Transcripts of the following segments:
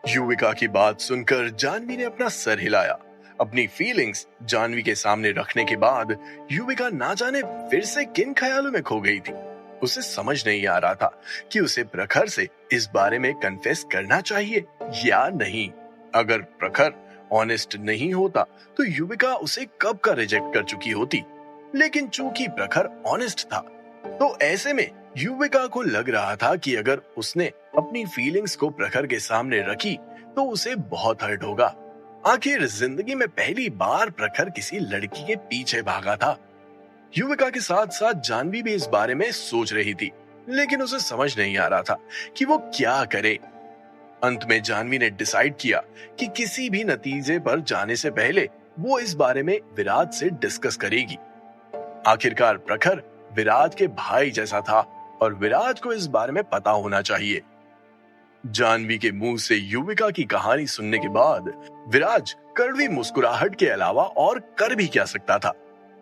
युविका की बात सुनकर जानवी ने अपना सर हिलाया। अपनी फीलिंग्स जानवी के सामने रखने के बाद युविका ना जाने फिर से किन ख्यालों में खो गई थी। उसे समझ नहीं आ रहा था कि उसे प्रखर से इस बारे में कन्फेस करना चाहिए या नहीं। अगर प्रखर ऑनेस्ट नहीं होता तो युविका उसे कब का रिजेक्ट कर चुकी होती, लेकिन चूंकि प्रखर ऑनेस्ट था तो ऐसे में युविका को लग रहा था कि अगर उसने अपनी फीलिंग्स को प्रखर के सामने रखी तो उसे बहुत हर्ट होगा। आखिर जिंदगी में पहली बार प्रखर किसी लड़की के पीछे भागा था। युविका के साथ साथ जानवी भी इस बारे में सोच रही थी, लेकिन उसे समझ नहीं आ रहा था कि वो क्या करे। अंत में जानवी ने डिसाइड किया कि किसी भी नतीजे पर जाने से पहले वो इस बारे में विराज से डिस्कस करेगी। आखिरकार प्रखर विराज के भाई जैसा था और विराज को इस बारे में पता होना चाहिए। जानवी के मुंह से युविका की कहानी सुनने के बाद विराज कड़वी मुस्कुराहट के अलावा और कर भी क्या सकता था।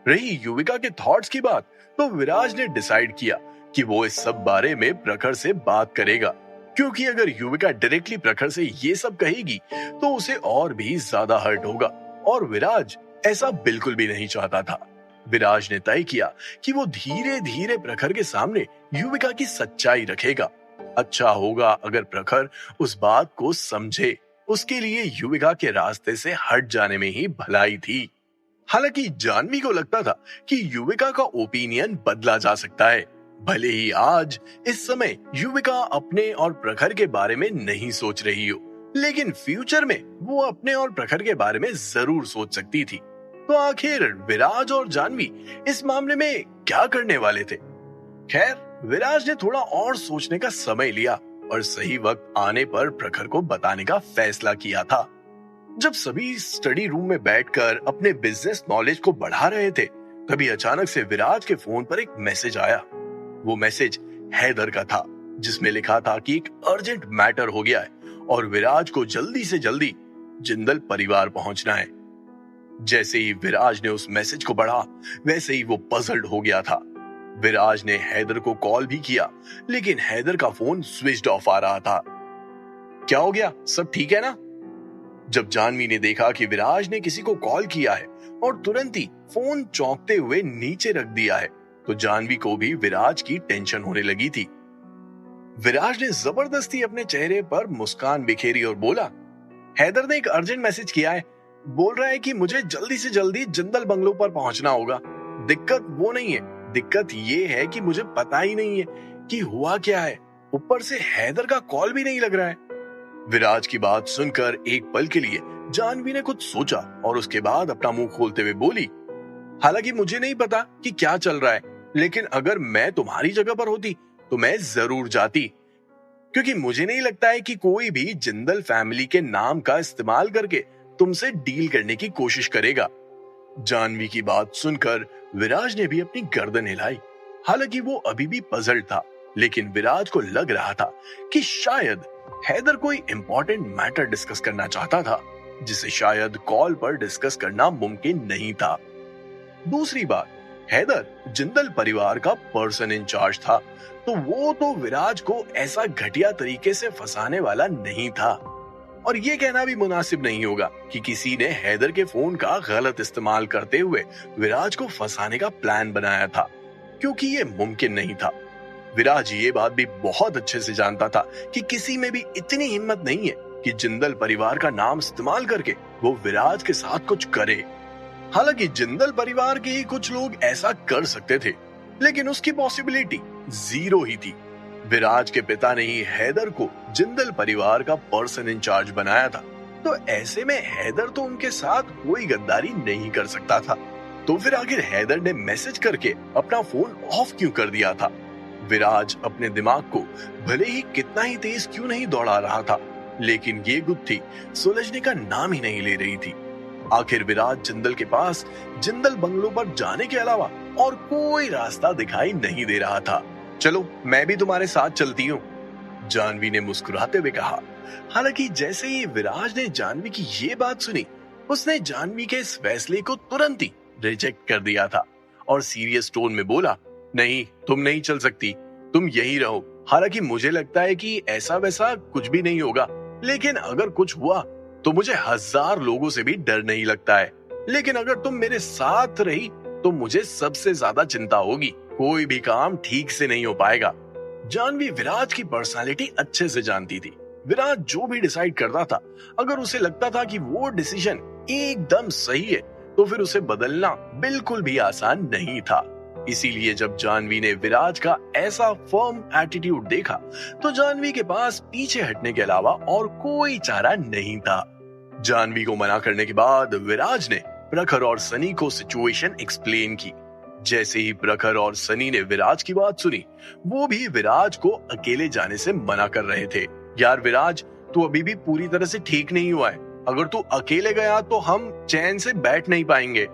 रही युविका के थॉट्स की बात, तो विराज ने डिसाइड किया कि वो इस सब बारे में प्रखर से बात करेगा, क्योंकि अगर युविका डायरेक्टली प्रखर से ये सब कहेगी तो उसे और भी ज्यादा हर्ट होगा और विराज ऐसा बिल्कुल भी नहीं चाहता था। विराज ने तय किया कि वो धीरे धीरे प्रखर के सामने युविका की सच्चाई रखेगा। अच्छा होगा अगर प्रखर उस बात को समझे। उसके लिए युविका के रास्ते से हट जाने में ही भलाई थी। हालांकि जानवी को लगता था कि युविका का ओपिनियन बदला जा सकता है। भले ही आज इस समय युविका अपने और प्रखर के बारे में नहीं सोच रही हो, लेकिन फ्यूचर में वो अपने और प्रखर के बारे में जरूर सोच सकती थी। तो आखिर विराज और जानवी इस मामले में क्या करने वाले थे? खैर, विराज ने थोड़ा और सोचने का समय लिया और सही वक्त आने पर प्रखर को बताने का फैसला किया था। जब सभी स्टडी रूम में बैठकर अपने बिजनेस नॉलेज को बढ़ा रहे थे, तभी अचानक से विराज के फोन पर एक मैसेज आया। वो मैसेज हैदर का था, जिसमें लिखा था कि एक अर्जेंट मैटर हो गया है और विराज को जल्दी से जल्दी जिंदल परिवार पहुंचना है। जैसे ही विराज ने उस मैसेज को पढ़ा, वैसे ही वो पजल्ड हो गया था। विराज ने हैदर को कॉल भी किया, लेकिन हैदर का फोन स्विच्ड ऑफ आ रहा था। क्या हो गया, सब ठीक है ना? जब जानवी ने देखा कि विराज ने किसी को कॉल किया है और तुरंत ही फोन चौंकते हुए नीचे रख दिया है, तो जानवी को भी विराज की टेंशन होने लगी थी। विराज ने जबरदस्ती अपने चेहरे पर मुस्कान बिखेरी और बोला, हैदर ने एक अर्जेंट मैसेज किया है, बोल रहा है कि मुझे जल्दी से जल्दी जिंदल बंगलो पर पहुंचना होगा। दिक्कत वो नहीं है, दिक्कत ये है कि मुझे पता ही नहीं है कि हुआ क्या है। ऊपर से हैदर का कॉल भी नहीं लग रहा है। विराज की बात सुनकर एक पल के लिए जानवी ने कुछ सोचा और उसके बाद अपना मुंह खोलते हुए बोली, हालांकि मुझे नहीं पता कि क्या चल रहा है, लेकिन अगर मैं तुम्हारी जगह पर होती तो मैं जरूर जाती, क्योंकि मुझे नहीं लगता है कि कोई भी जिंदल फैमिली के नाम का इस्तेमाल करके तुमसे डील करने की कोशिश करेगा। जानवी की बात सुनकर विराज ने भी अपनी गर्दन हिलाई। हालांकि वो अभी भी पजल्ड था, लेकिन विराज को लग रहा था कि शायद हैदर कोई इंपॉर्टेंट मैटर डिस्कस करना चाहता था, जिसे शायद कॉल पर डिस्कस करना मुमकिन नहीं था। दूसरी बात, हैदर जिंदल परिवार का पर्सन इंचार्ज था, तो वो तो विराज को ऐसा घटिया तरीके से फंसाने वाला नहीं था। और ये कहना भी मुनासिब नहीं होगा कि किसी ने हैदर के फोन का गलत इस्तेमाल करते हुए विराज को फंसाने का प्लान बनाया था, क्योंकि ये मुमकिन नहीं था। विराज ये बात भी बहुत अच्छे से जानता था कि किसी में भी इतनी हिम्मत नहीं है कि जिंदल परिवार का नाम इस्तेमाल करके वो विराज के साथ कुछ करे। हालांकि जिंदल परिवार के ही कुछ लोग ऐसा कर सकते थे, लेकिन उसकी पॉसिबिलिटी जीरो ही थी। विराज के पिता ने ही हैदर को जिंदल परिवार का पर्सन इंचार्ज बनाया था, तो ऐसे में हैदर तो उनके साथ कोई गद्दारी नहीं कर सकता था। तो फिर आखिर हैदर ने मैसेज करके अपना फोन ऑफ क्यों कर दिया था? विराज अपने दिमाग को भले ही कितना ही तेज क्यों नहीं दौड़ा रहा था, लेकिन ये गुत्थी सुलझने का नाम ही नहीं ले रही थी। आखिर विराज जिंदल के पास जिंदल बंगलो पर जाने के अलावा और कोई रास्ता दिखाई नहीं दे रहा था। चलो, मैं भी तुम्हारे साथ चलती हूँ, जानवी ने मुस्कुराते हुए कहा। हालांकि जैसे ही विराज ने जानवी की ये बात सुनी, उसने जानवी के इस फैसले को तुरंत ही रिजेक्ट कर दिया था और सीरियस टोन में बोला, नहीं, तुम नहीं चल सकती, तुम यहीं रहो। हालांकि मुझे लगता है कि ऐसा वैसा कुछ भी नहीं होगा, लेकिन अगर कुछ हुआ तो मुझे 1000 लोगों से भी डर नहीं लगता है। लेकिन अगर तुम मेरे साथ रही तो मुझे सबसे ज्यादा चिंता होगी। कोई भी काम ठीक से नहीं हो पाएगा। जानवी विराज की पर्सनालिटी अच्छे से जानती थी। विराज जो भी डिसाइड करता था, अगर उसे लगता था कि वो डिसीजन एकदम सही है, तो फिर उसे बदलना बिल्कुल भी आसान नहीं था। इसीलिए जब जानवी ने विराज का ऐसा फर्म एटीट्यूड देखा, तो जानवी के पास पीछे हटने के अलावा और कोई चारा नहीं था। जानवी को मना करने के बाद विराज ने प्रखर और सनी को सिचुएशन एक्सप्लेन की। जैसे ही प्रखर और सनी ने विराज की बात सुनी, वो भी विराज को अकेले जाने से मना कर रहे थे। यार विराज, तू अभी भी पूरी तरह से ठीक नहीं हुआ है। अगर तू अकेले गया तो हम चैन से बैठ नहीं पाएंगे।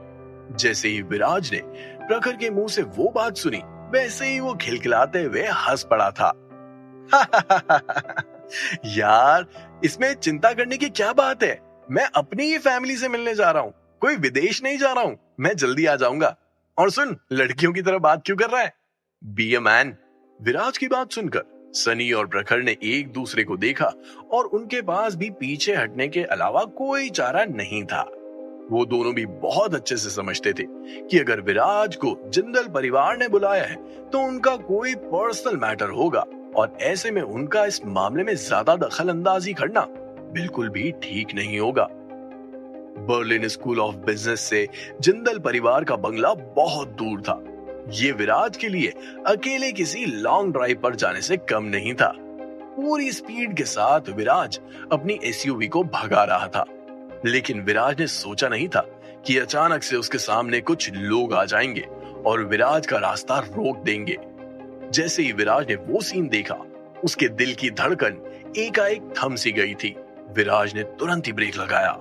जैसे ही विराज ने प्रखर के मुंह से वो बात सुनी, वैसे ही वो खिलखिलाते हुए हंस पड़ा था। यार, इसमें चिंता करने की क्या बात है? मैं अपनी ही फैमिली से मिलने जा रहा हूँ, कोई विदेश नहीं जा रहा हूँ। मैं जल्दी आ जाऊंगा। और सुन, लड़कियों की तरह बात क्यों कर रहा है? Be a man. विराज की बात सुनकर सनी और प्रखर ने एक दूसरे को देखा और उनके पास भी पीछे हटने के अलावा कोई चारा नहीं था। वो दोनों भी बहुत अच्छे से समझते थे कि अगर विराज को जिंदल परिवार ने बुलाया है तो उनका कोई पर्सनल मैटर होगा, और ऐसे में उनका इस मामले में ज्यादा दखल अंदाजी करना बिल्कुल भी ठीक नहीं होगा। बर्लिन स्कूल ऑफ बिजनेस से जिंदल परिवार का बंगला बहुत दूर था। ये विराज के लिए अकेले किसी लॉन्ग ड्राइव पर जाने से कम नहीं था। पूरी स्पीड के साथ विराज अपनी एसयूवी को भगा रहा था, लेकिन विराज ने सोचा नहीं था कि अचानक से उसके सामने कुछ लोग आ जाएंगे और विराज का रास्ता रोक देंगे। जैसे ही विराज ने वो सीन देखा, उसके दिल की धड़कन एकाएक थम सी गई थी। विराज ने तुरंत ही ब्रेक लगाया।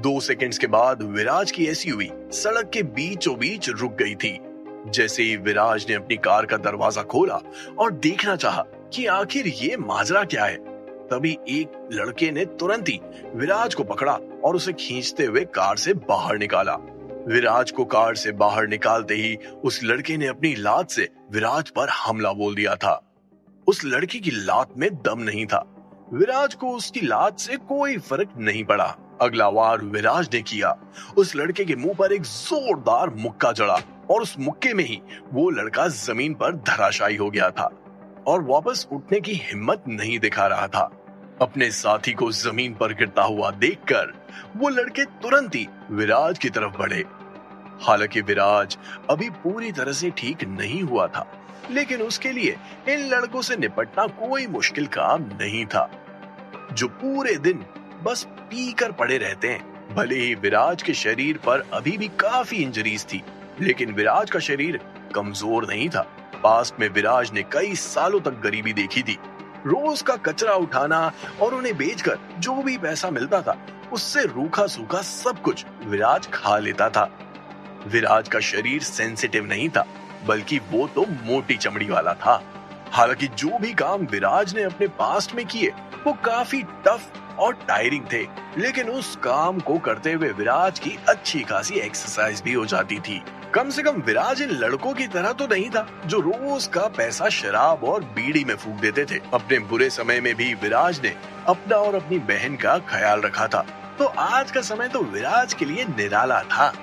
2 सेकंड्स के बाद विराज की एसयूवी सड़क के बीचों बीच रुक गई थी। जैसे ही विराज ने अपनी कार का दरवाजा खोला और देखना चाहा कि आखिर ये माजरा क्या है, तभी एक लड़के ने तुरंत ही विराज को पकड़ा और उसे खींचते हुए कार से बाहर निकाला। विराज को कार से बाहर निकालते ही उस लड़के ने अपनी लात से विराज पर हमला बोल दिया था। उस लड़के की लात में दम नहीं था। विराज को उसकी लात से कोई फर्क नहीं पड़ा। अगला वार विराज ने किया। उस लड़के के मुंह पर एक जोरदार मुक्का जड़ा और उस मुक्के में ही वो लड़का जमीन पर धराशायी हो गया था और वापस उठने की हिम्मत नहीं दिखा रहा था। अपने साथी को जमीन पर गिरता हुआ देखकर वो लड़के तुरंत ही विराज की तरफ बढ़े। हालांकि विराज अभी पूरी तरह से ठीक नहीं हुआ था, लेकिन उसके लिए इन लड़कों से निपटना कोई मुश्किल काम नहीं था, जो पूरे दिन बस पी कर पड़े रहते हैं। भले ही विराज के शरीर पर अभी भी काफी इंजरीज थी, लेकिन विराज का शरीर कमजोर नहीं था। पास्ट में विराज ने कई सालों तक गरीबी देखी थी। रोज का कचरा उठाना और उन्हें बेचकर जो भी पैसा मिलता था, उससे रूखा सूखा सब कुछ विराज खा लेता था। विराज का शरीर सेंसिटिव नहीं था, बल्कि वो तो मोटी चमड़ी वाला था। हालांकि जो भी काम विराज ने अपने पास्ट में किए वो काफी टफ और टायरिंग थे, लेकिन उस काम को करते हुए विराज की अच्छी खासी एक्सरसाइज भी हो जाती थी। कम से कम विराज इन लड़कों की तरह तो नहीं था जो रोज का पैसा शराब और बीड़ी में फूंक देते थे। अपने बुरे समय में भी विराज ने अपना और अपनी बहन का ख्याल रखा था। तो आज का समय तो विराज के लिए निराला था।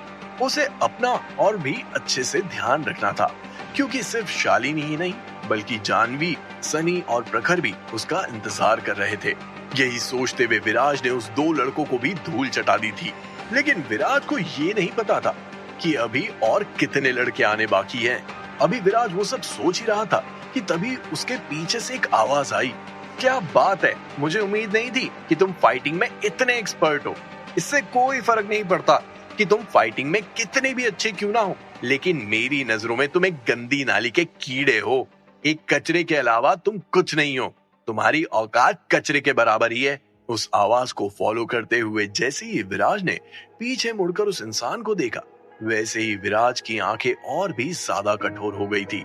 उसे अपना और भी अच्छे से ध्यान रखना था, क्योंकि सिर्फ शालिनी ही नहीं बल्कि जानवी, सनी और प्रखर भी उसका इंतजार कर रहे थे। यही सोचते हुए विराज ने उस 2 लड़कों को भी धूल चटा दी थी। लेकिन विराज को ये नहीं पता था कि अभी और कितने लड़के आने बाकी हैं। अभी विराज वो सब सोच ही रहा था कि तभी उसके पीछे से एक आवाज आई। क्या बात है, मुझे उम्मीद नहीं थी कि तुम फाइटिंग में इतने एक्सपर्ट हो। इससे कोई फर्क नहीं पड़ता कि तुम फाइटिंग में कितने भी अच्छे क्यों ना हो, लेकिन मेरी नजरों में तुम एक गंदी नाली के कीड़े हो। एक कचरे के अलावा तुम कुछ नहीं हो। तुम्हारी औकात कचरे के बराबर ही है। उस आवाज को फॉलो करते हुए जैसे ही विराज ने पीछे मुड़कर उस इंसान को देखा, वैसे ही विराज की आंखें और भी ज्यादा कठोर हो गई थी।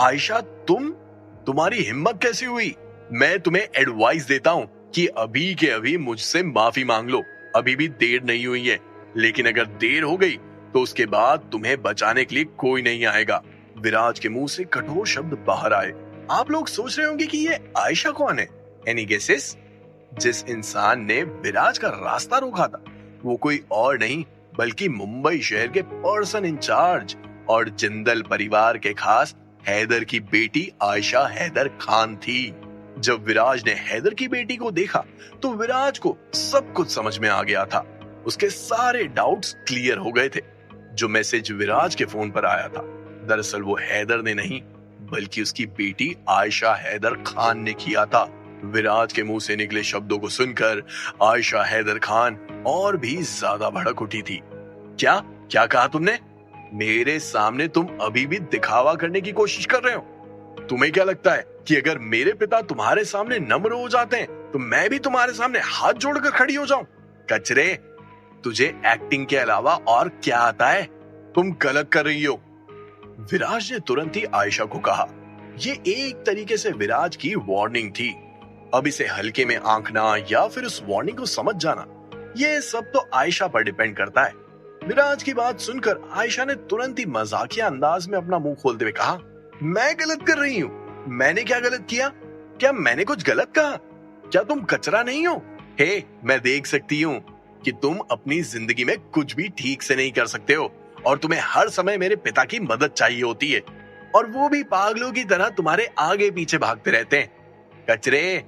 आयशा, तुम्हारी हिम्मत कैसी हुई? मैं तुम्हें एडवाइस देता हूँ कि अभी के अभी मुझसे माफी मांग लो। अभी भी देर नहीं हुई है, लेकिन अगर देर हो गई तो उसके बाद तुम्हें बचाने के लिए कोई नहीं आएगा। विराज के मुंह से कठोर शब्द बाहर आए। आप लोग सोच रहे होंगे कि ये आयशा कौन है? Any guesses? जिस इंसान ने विराज का रास्ता रोका था वो कोई और नहीं बल्कि मुंबई शहर के पर्सन इंचार्ज और जिंदल परिवार के खास हैदर की बेटी आयशा हैदर खान थी। जब विराज ने हैदर की बेटी को देखा तो विराज को सब कुछ समझ में आ गया था। उसके सारे डाउट्स क्लियर हो गए थे। जो मैसेज विराज के फोन पर आया था दरअसल वो हैदर ने नहीं बल्कि उसकी बेटी आयशा हैदर खान ने किया था। विराज के मुंह से निकले शब्दों को सुनकर आयशा हैदर खान और भी ज्यादा भड़क उठी थी। क्या क्या कहा तुमने? मेरे सामने तुम अभी भी दिखावा करने की कोशिश कर रहे हो? तुम्हें क्या लगता है कि अगर मेरे पिता तुम्हारे सामने नम्र हो जाते हैं तो मैं भी तुम्हारे सामने हाथ जोड़कर खड़ी हो जाऊं? कचरे, तुझे एक्टिंग के अलावा और क्या आता है? तुम गलत कर रही हो। विराज ने तुरंत ही आयशा को कहा। ये एक तरीके से विराज की वार्निंग थी। अब इसे हल्के में आंकना या फिर उस वार्निंग को समझ जाना, ये सब तो आयशा पर डिपेंड करता है। विराज की बात सुनकर आयशा ने तुरंत ही मजाकिया अंदाज में अपना मुंह खोलते हुए कहा, मैं गलत कर रही हूँ? मैंने क्या गलत किया? क्या मैंने कुछ गलत कहा? क्या तुम कचरा नहीं हो? हे, मैं देख सकती हूँ कि तुम अपनी जिंदगी में कुछ भी ठीक से नहीं कर सकते हो और तुम्हें हर समय मेरे पिता की मदद चाहिए होती है और वो भी पागलों की तरह तुम्हारे आगे पीछे भागते रहते हैं। कचरे,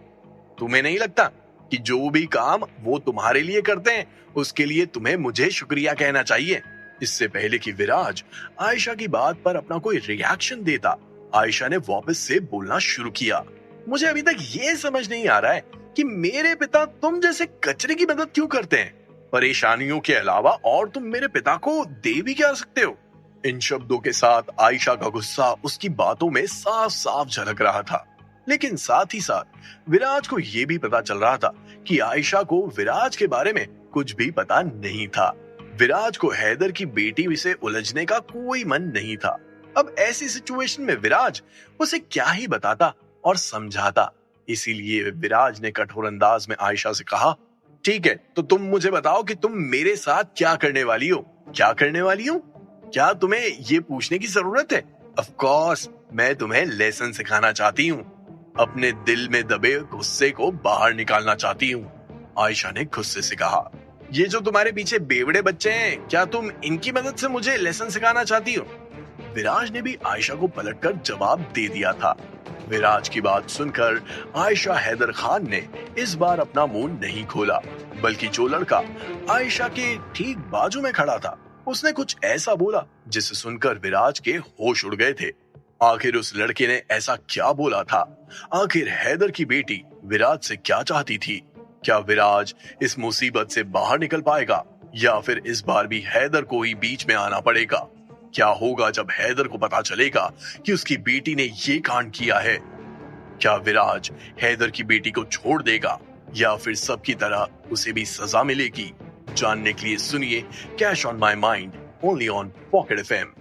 तुम्हें नहीं लगता कि जो भी काम वो तुम्हारे लिए करते हैं उसके लिए तुम्हें मुझे शुक्रिया कहना चाहिए? इससे पहले कि विराज आयशा की बात पर अपना कोई रिएक्शन देता, आयशा ने वापस से बोलना शुरू किया। मुझे अभी तक ये समझ नहीं आ रहा है कि मेरे पिता तुम जैसे कचरे की मदद क्यों करते हैं? परेशानियों के अलावा और तुम मेरे पिता को दे भी क्या सकते हो? इन शब्दों के साथ आयशा का गुस्सा उसकी बातों में साफ साफ झलक रहा था। लेकिन साथ ही साथ विराज को यह भी पता चल रहा था कि आयशा को विराज के बारे में कुछ भी पता नहीं था। विराज को हैदर की बेटी से उलझने का कोई मन नहीं था। अब ऐसी सिचुएशन में विराज उसे क्या ही बताता और समझाता। इसीलिए विराज ने कठोर अंदाज में आयशा से कहा, ठीक है, तो तुम मुझे बताओ कि तुम मेरे साथ क्या करने वाली हो? क्या करने वाली हो? क्या तुम्हें ये पूछने की जरूरत है? ऑफ कोर्स, मैं तुम्हें लेसन सिखाना चाहती हूँ। अपने दिल में दबे गुस्से को बाहर निकालना चाहती हूँ। आयशा ने गुस्से से कहा, ये जो तुम्हारे पीछे बेवड़े बच्चे हैं, क्या तुम इनकी मदद से मुझे लेसन सिखाना चाहती हो? विराज ने भी आयशा को पलटकर जवाब दे दिया था। विराज की बात सुनकर आयशा हैदर खान ने इस बार अपना मुंह नहीं खोला, बल्कि जो लड़का आयशा के ठीक बाजू में खड़ा था उसने कुछ ऐसा बोला जिसे सुनकर विराज के होश उड़ गए थे। आखिर उस लड़के ने ऐसा क्या बोला था? आखिर हैदर की बेटी विराज से क्या चाहती थी? क्या विराज इस मुसीबत से बाहर निकल पाएगा या फिर इस बार भी हैदर को ही बीच में आना पड़ेगा? क्या होगा जब हैदर को पता चलेगा कि उसकी बेटी ने ये कांड किया है? क्या विराज हैदर की बेटी को छोड़ देगा या फिर सबकी तरह उसे भी सजा मिलेगी? जानने के लिए सुनिए cash on my mind only on pocket FM.